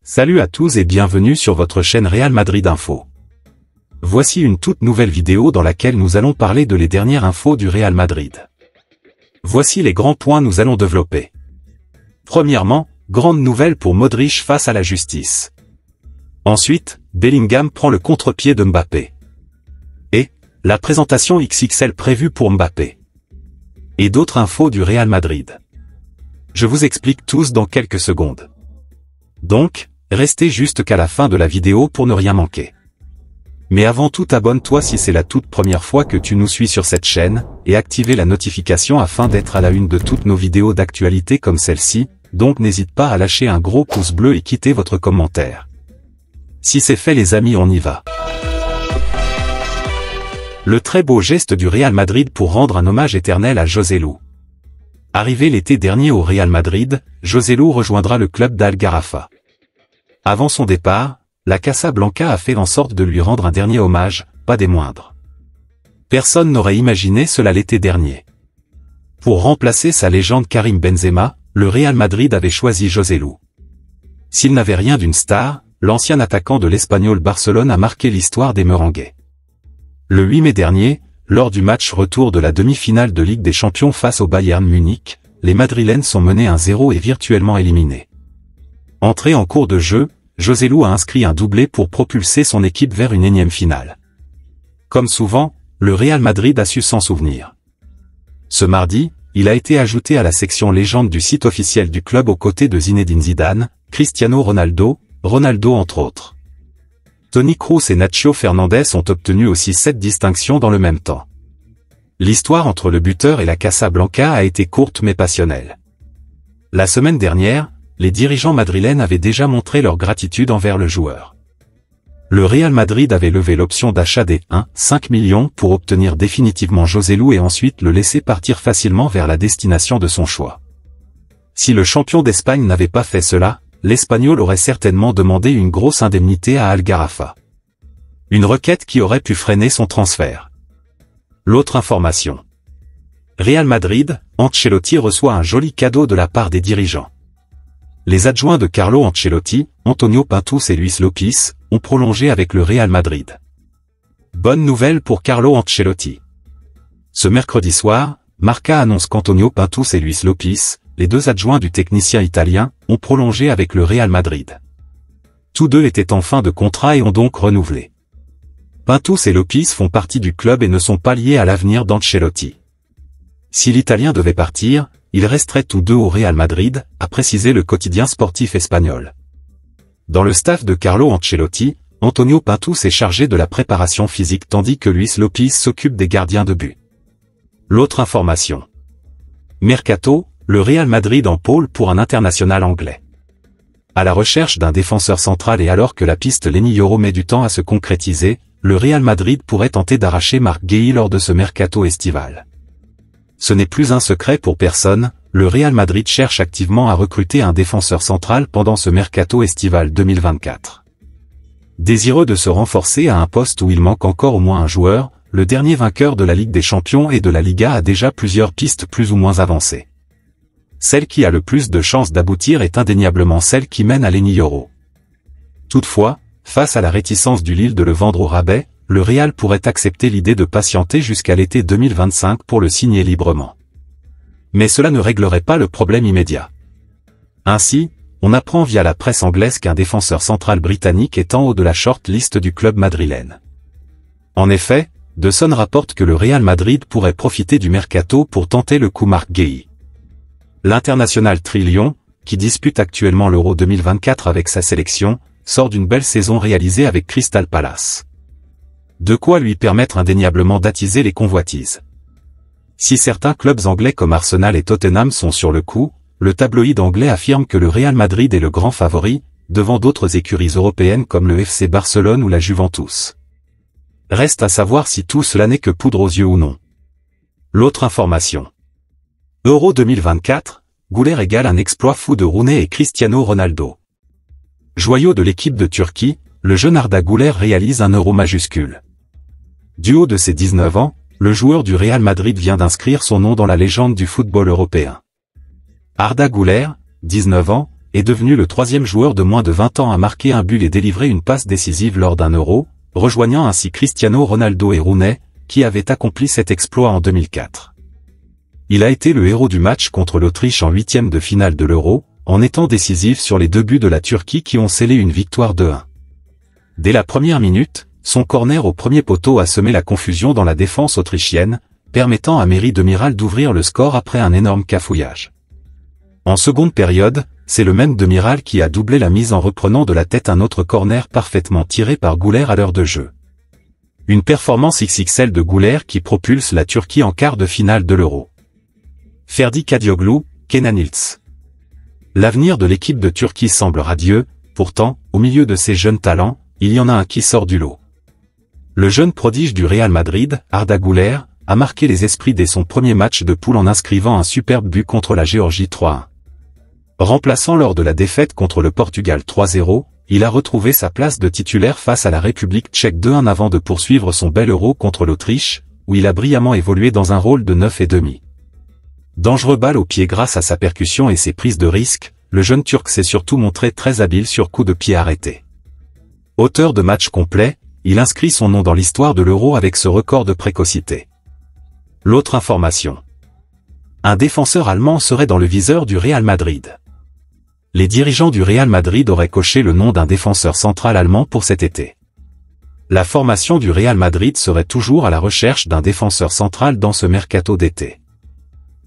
Salut à tous et bienvenue sur votre chaîne Real Madrid Info. Voici une toute nouvelle vidéo dans laquelle nous allons parler de les dernières infos du Real Madrid. Voici les grands points nous allons développer. Premièrement, grande nouvelle pour Modric face à la justice. Ensuite, Bellingham prend le contre-pied de Mbappé. Et, la présentation XXL prévue pour Mbappé. Et d'autres infos du Real Madrid. Je vous explique tous dans quelques secondes. Donc, restez juste qu'à la fin de la vidéo pour ne rien manquer. Mais avant tout, abonne-toi si c'est la toute première fois que tu nous suis sur cette chaîne, et activez la notification afin d'être à la une de toutes nos vidéos d'actualité comme celle-ci, donc n'hésite pas à lâcher un gros pouce bleu et quitter votre commentaire. Si c'est fait les amis, on y va. Le très beau geste du Real Madrid pour rendre un hommage éternel à Joselu. Arrivé l'été dernier au Real Madrid, Joselu rejoindra le club d'Al Gharafa. Avant son départ, la Casablanca a fait en sorte de lui rendre un dernier hommage, pas des moindres. Personne n'aurait imaginé cela l'été dernier. Pour remplacer sa légende Karim Benzema, le Real Madrid avait choisi Joselu. S'il n'avait rien d'une star, l'ancien attaquant de l'Espagnol Barcelone a marqué l'histoire des Merengues. Le 8 mai dernier, lors du match retour de la demi-finale de Ligue des Champions face au Bayern Munich, les Madrilènes sont menés 1-0 et virtuellement éliminés. Entré en cours de jeu, Joselu a inscrit un doublé pour propulser son équipe vers une énième finale. Comme souvent, le Real Madrid a su s'en souvenir. Ce mardi, il a été ajouté à la section légende du site officiel du club aux côtés de Zinedine Zidane, Cristiano Ronaldo entre autres. Toni Kroos et Nacho Fernandez ont obtenu aussi 7 distinctions dans le même temps. L'histoire entre le buteur et la Casablanca a été courte mais passionnelle. La semaine dernière, les dirigeants madrilènes avaient déjà montré leur gratitude envers le joueur. Le Real Madrid avait levé l'option d'achat des 1,5 millions pour obtenir définitivement Joselu et ensuite le laisser partir facilement vers la destination de son choix. Si le champion d'Espagne n'avait pas fait cela, l'Espagnol aurait certainement demandé une grosse indemnité à Al Gharafa. Une requête qui aurait pu freiner son transfert. L'autre information. Real Madrid, Ancelotti reçoit un joli cadeau de la part des dirigeants. Les adjoints de Carlo Ancelotti, Antonio Pintus et Luis Lopis, ont prolongé avec le Real Madrid. Bonne nouvelle pour Carlo Ancelotti. Ce mercredi soir, Marca annonce qu'Antonio Pintus et Luis Lopis, les deux adjoints du technicien italien, ont prolongé avec le Real Madrid. Tous deux étaient en fin de contrat et ont donc renouvelé. Pintus et Lopis font partie du club et ne sont pas liés à l'avenir d'Ancelotti. Si l'Italien devait partir, ils resteraient tous deux au Real Madrid, a précisé le quotidien sportif espagnol. Dans le staff de Carlo Ancelotti, Antonio Pintus est chargé de la préparation physique tandis que Luis Lopis s'occupe des gardiens de but. L'autre information. Mercato, le Real Madrid en pôle pour un international anglais. À la recherche d'un défenseur central et alors que la piste Leny Yoro met du temps à se concrétiser, le Real Madrid pourrait tenter d'arracher Marc Guéhi lors de ce mercato estival. Ce n'est plus un secret pour personne, le Real Madrid cherche activement à recruter un défenseur central pendant ce mercato estival 2024. Désireux de se renforcer à un poste où il manque encore au moins un joueur, le dernier vainqueur de la Ligue des Champions et de la Liga a déjà plusieurs pistes plus ou moins avancées. Celle qui a le plus de chances d'aboutir est indéniablement celle qui mène à Leny Yoro. Toutefois, face à la réticence du Lille de le vendre au rabais, le Real pourrait accepter l'idée de patienter jusqu'à l'été 2025 pour le signer librement. Mais cela ne réglerait pas le problème immédiat. Ainsi, on apprend via la presse anglaise qu'un défenseur central britannique est en haut de la short-list du club madrilène. En effet, The Sun rapporte que le Real Madrid pourrait profiter du mercato pour tenter le coup Marc Guéhi. L'international Trillion, qui dispute actuellement l'Euro 2024 avec sa sélection, sort d'une belle saison réalisée avec Crystal Palace. De quoi lui permettre indéniablement d'attiser les convoitises. Si certains clubs anglais comme Arsenal et Tottenham sont sur le coup, le tabloïd anglais affirme que le Real Madrid est le grand favori, devant d'autres écuries européennes comme le FC Barcelone ou la Juventus. Reste à savoir si tout cela n'est que poudre aux yeux ou non. L'autre information. Euro 2024, Güler égale un exploit fou de Rooney et Cristiano Ronaldo. Joyau de l'équipe de Turquie, le jeune Arda Güler réalise un euro majuscule. Du haut de ses 19 ans, le joueur du Real Madrid vient d'inscrire son nom dans la légende du football européen. Arda Güler, 19 ans, est devenu le troisième joueur de moins de 20 ans à marquer un but et délivrer une passe décisive lors d'un Euro, rejoignant ainsi Cristiano Ronaldo et Rooney, qui avaient accompli cet exploit en 2004. Il a été le héros du match contre l'Autriche en huitième de finale de l'Euro, en étant décisif sur les 2 buts de la Turquie qui ont scellé une victoire 2-1. Dès la première minute, son corner au premier poteau a semé la confusion dans la défense autrichienne, permettant à Mehri Demiral d'ouvrir le score après un énorme cafouillage. En seconde période, c'est le même Demiral qui a doublé la mise en reprenant de la tête un autre corner parfaitement tiré par Güler à l'heure de jeu. Une performance XXL de Güler qui propulse la Turquie en quart de finale de l'Euro. Ferdi Kadioglu, Kenan Yıldız. L'avenir de l'équipe de Turquie semble radieux, pourtant, au milieu de ces jeunes talents, il y en a un qui sort du lot. Le jeune prodige du Real Madrid, Arda Güler, a marqué les esprits dès son premier match de poule en inscrivant un superbe but contre la Géorgie 3-1. Remplaçant lors de la défaite contre le Portugal 3-0, il a retrouvé sa place de titulaire face à la République tchèque 2-1 avant de poursuivre son bel Euro contre l'Autriche, où il a brillamment évolué dans un rôle de 9,5. Dangereux balle au pied grâce à sa percussion et ses prises de risque, le jeune Turc s'est surtout montré très habile sur coup de pied arrêté. Auteur de matchs complets, il inscrit son nom dans l'histoire de l'Euro avec ce record de précocité. L'autre information. Un défenseur allemand serait dans le viseur du Real Madrid. Les dirigeants du Real Madrid auraient coché le nom d'un défenseur central allemand pour cet été. La formation du Real Madrid serait toujours à la recherche d'un défenseur central dans ce mercato d'été.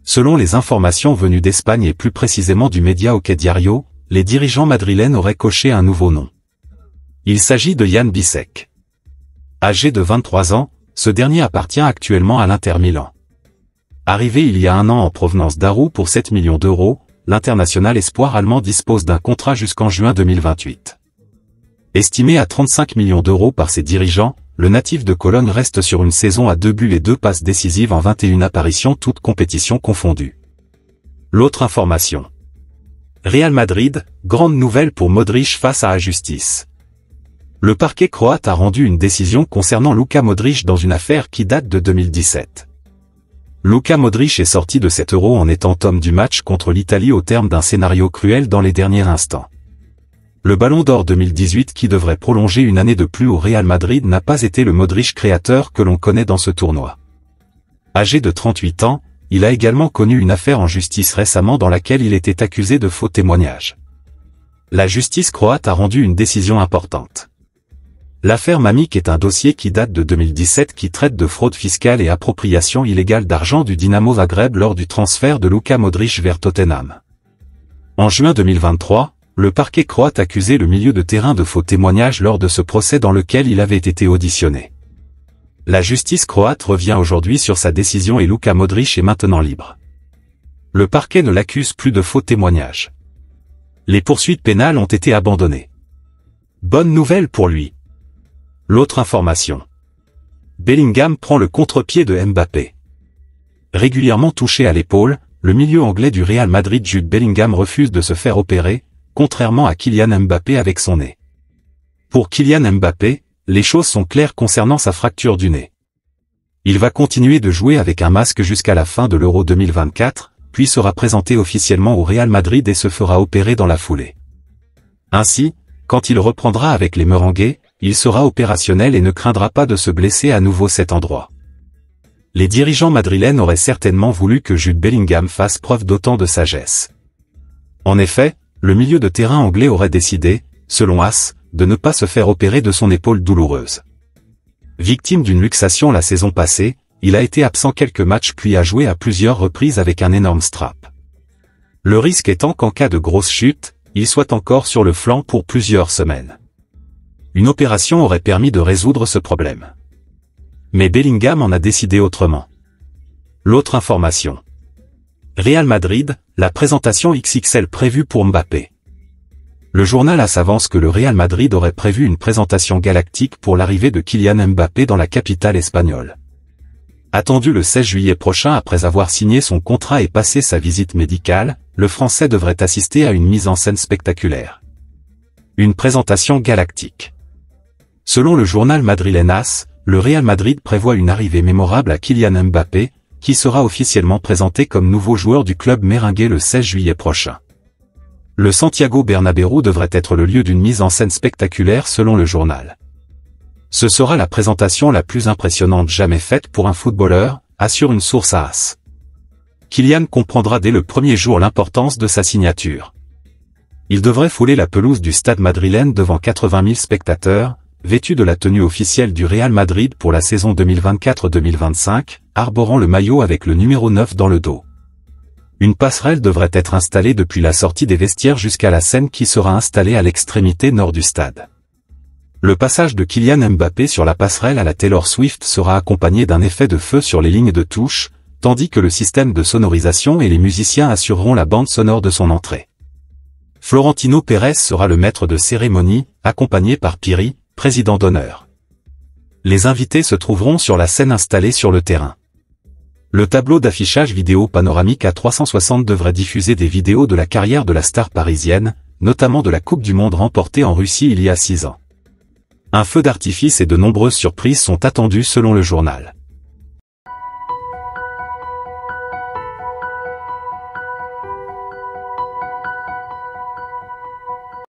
Selon les informations venues d'Espagne et plus précisément du média OK Diario, les dirigeants madrilènes auraient coché un nouveau nom. Il s'agit de Jan Bisek. Âgé de 23 ans, ce dernier appartient actuellement à l'Inter Milan. Arrivé il y a un an en provenance d'Aru pour 7 millions d'euros, l'international espoir allemand dispose d'un contrat jusqu'en juin 2028. Estimé à 35 millions d'euros par ses dirigeants, le natif de Cologne reste sur une saison à 2 buts et 2 passes décisives en 21 apparitions toutes compétitions confondues. L'autre information. Real Madrid, grande nouvelle pour Modric face à la justice. Le parquet croate a rendu une décision concernant Luka Modric dans une affaire qui date de 2017. Luka Modric est sorti de cet Euro en étant homme du match contre l'Italie au terme d'un scénario cruel dans les derniers instants. Le Ballon d'Or 2018 qui devrait prolonger une année de plus au Real Madrid n'a pas été le Modric créateur que l'on connaît dans ce tournoi. Âgé de 38 ans, il a également connu une affaire en justice récemment dans laquelle il était accusé de faux témoignages. La justice croate a rendu une décision importante. L'affaire Mamić est un dossier qui date de 2017 qui traite de fraude fiscale et appropriation illégale d'argent du Dinamo Zagreb lors du transfert de Luka Modric vers Tottenham. En juin 2023, le parquet croate accusait le milieu de terrain de faux témoignages lors de ce procès dans lequel il avait été auditionné. La justice croate revient aujourd'hui sur sa décision et Luka Modric est maintenant libre. Le parquet ne l'accuse plus de faux témoignages. Les poursuites pénales ont été abandonnées. Bonne nouvelle pour lui. L'autre information. Bellingham prend le contre-pied de Mbappé. Régulièrement touché à l'épaule, le milieu anglais du Real Madrid Jude Bellingham refuse de se faire opérer, contrairement à Kylian Mbappé avec son nez. Pour Kylian Mbappé, les choses sont claires concernant sa fracture du nez. Il va continuer de jouer avec un masque jusqu'à la fin de l'Euro 2024, puis sera présenté officiellement au Real Madrid et se fera opérer dans la foulée. Ainsi, quand il reprendra avec les Merengues, il sera opérationnel et ne craindra pas de se blesser à nouveau cet endroit. Les dirigeants madrilènes auraient certainement voulu que Jude Bellingham fasse preuve d'autant de sagesse. En effet, le milieu de terrain anglais aurait décidé, selon AS, de ne pas se faire opérer de son épaule douloureuse. Victime d'une luxation la saison passée, il a été absent quelques matchs puis a joué à plusieurs reprises avec un énorme strap. Le risque étant qu'en cas de grosse chute, il soit encore sur le flanc pour plusieurs semaines. Une opération aurait permis de résoudre ce problème. Mais Bellingham en a décidé autrement. L'autre information. Real Madrid, la présentation XXL prévue pour Mbappé. Le journal AS avance que le Real Madrid aurait prévu une présentation galactique pour l'arrivée de Kylian Mbappé dans la capitale espagnole. Attendu le 16 juillet prochain après avoir signé son contrat et passé sa visite médicale, le Français devrait assister à une mise en scène spectaculaire. Une présentation galactique. Selon le journal madrilène AS, le Real Madrid prévoit une arrivée mémorable à Kylian Mbappé, qui sera officiellement présenté comme nouveau joueur du club merengue le 16 juillet prochain. Le Santiago Bernabéu devrait être le lieu d'une mise en scène spectaculaire selon le journal. Ce sera la présentation la plus impressionnante jamais faite pour un footballeur, assure une source à AS. Kylian comprendra dès le premier jour l'importance de sa signature. Il devrait fouler la pelouse du stade madrilène devant 80 000 spectateurs, vêtu de la tenue officielle du Real Madrid pour la saison 2024-2025, arborant le maillot avec le numéro 9 dans le dos. Une passerelle devrait être installée depuis la sortie des vestiaires jusqu'à la scène qui sera installée à l'extrémité nord du stade. Le passage de Kylian Mbappé sur la passerelle à la Taylor Swift sera accompagné d'un effet de feu sur les lignes de touche, tandis que le système de sonorisation et les musiciens assureront la bande sonore de son entrée. Florentino Pérez sera le maître de cérémonie, accompagné par Piri, président d'honneur. Les invités se trouveront sur la scène installée sur le terrain. Le tableau d'affichage vidéo panoramique à 360 devrait diffuser des vidéos de la carrière de la star parisienne, notamment de la Coupe du Monde remportée en Russie il y a 6 ans. Un feu d'artifice et de nombreuses surprises sont attendus selon le journal.